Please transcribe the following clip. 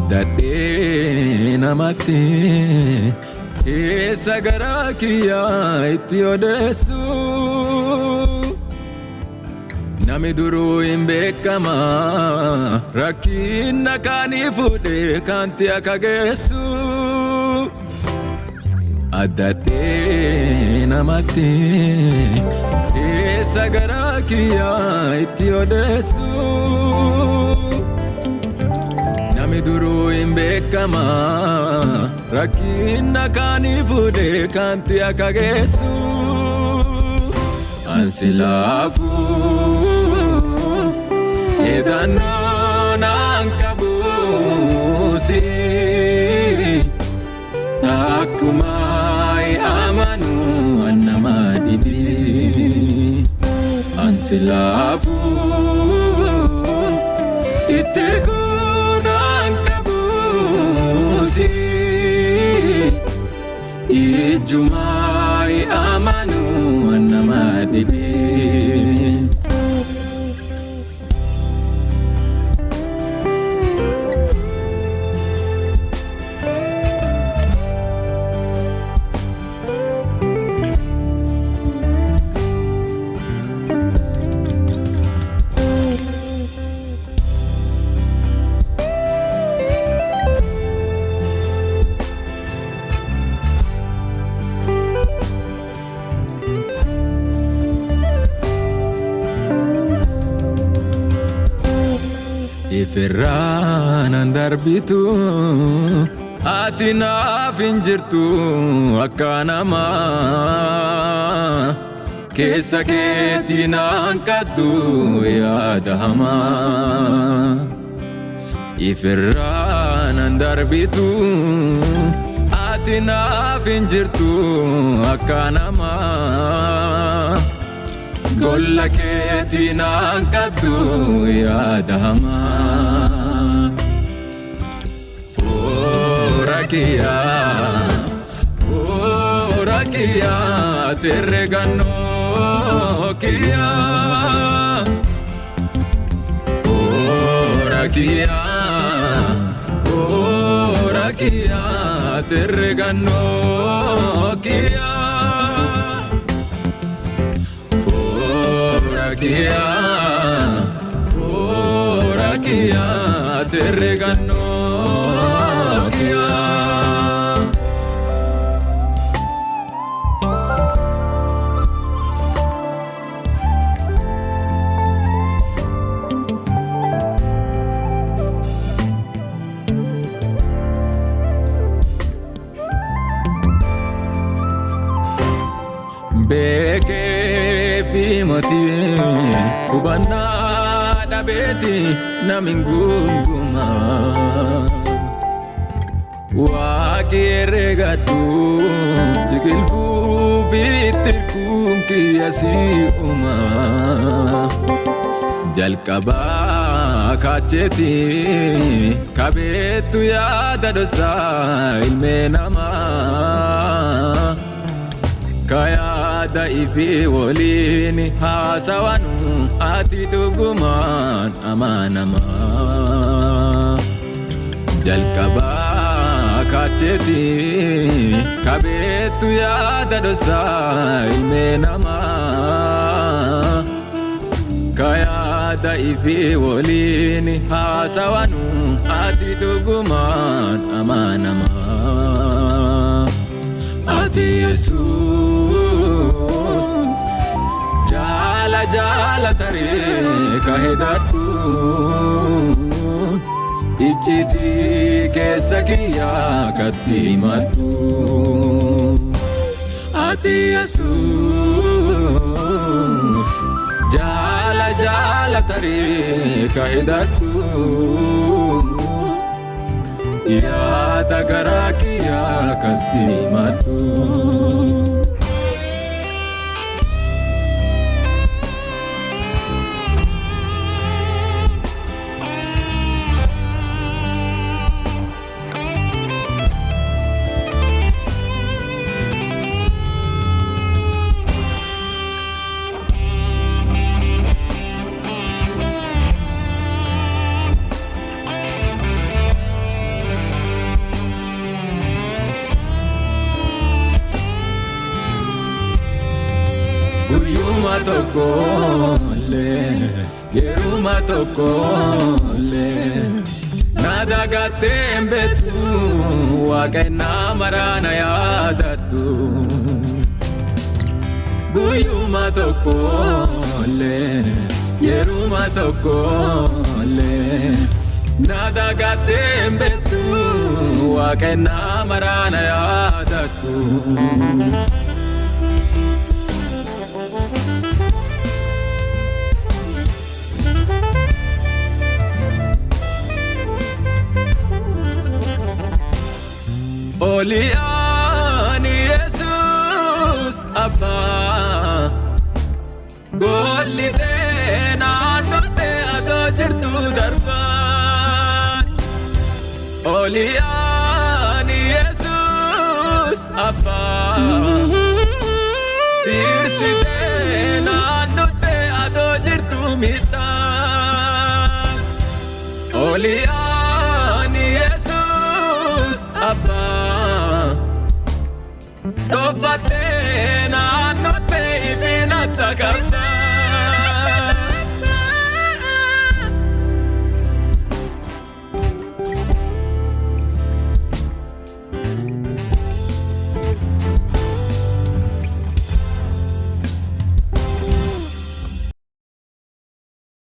Addadhee namatti keessa garaa kiyyaa itti odeessu nami duruu hin beekama rakkina kaanii fuudhee kanti akka geessu Addadhee namatti keessa garaa kiyyaa itti odeessu nami duruu hin beekama rakkina kaanii fuudhee kanti akka geessu ansi laafuu edannoo naan qabuusi akkuma amanu annama dhibi ansi laafuu itti Ijumai amanu annama dhibi Ifirraan darbitu ati naaf hin jirtu akka namaa keessa keetii naan qaddu yaada hamaa Ifirraan darbitu ati naaf hin jirtu akka namaa Golla keetii naan qaddu yaada hamaa Fuura kiyyaa terre gannoo kiyyaa Fuura kiyyaa terre gannoo kiyyaa Fuura kiyyaa terre gannoo kiyyaa Beekee fi motii hubannaa dhabeeti namin gunguma Waaqi herregadhu biqilfuu fi tirkuun kiyya si'uma Jalqabaa kaacheeti kabeettu yaada dhosaa ilmee namaa Kayada ifi waliin haasawanu ati dhugumaan amanama Jalqabaa kaacheeti kabeettu yaada dhosaa ilmee namaa Kayada ifi waliin haasawanu ati dhugumaan amanama Ati Yesus Jala taree kahedadhu Ichiti keessa kiyyaa katti maddu Ati Yesus Jala taree kahedadhu Yaada garaa kiyyaa katti maddu tokkolle yeruma tokkolle nada gateen betu waaqena marana yaadatu guyuma tokkolle yeruma tokkolle nada gateen betu waaqena marana yaadatu Oliani Jesus Abba Golite naannote adoo jirtu darbaan Oliani Jesus Abba Tirsite naannote adoo jirtu miidhaan Oliani Jesus Abba Dofate naannote ifina takarta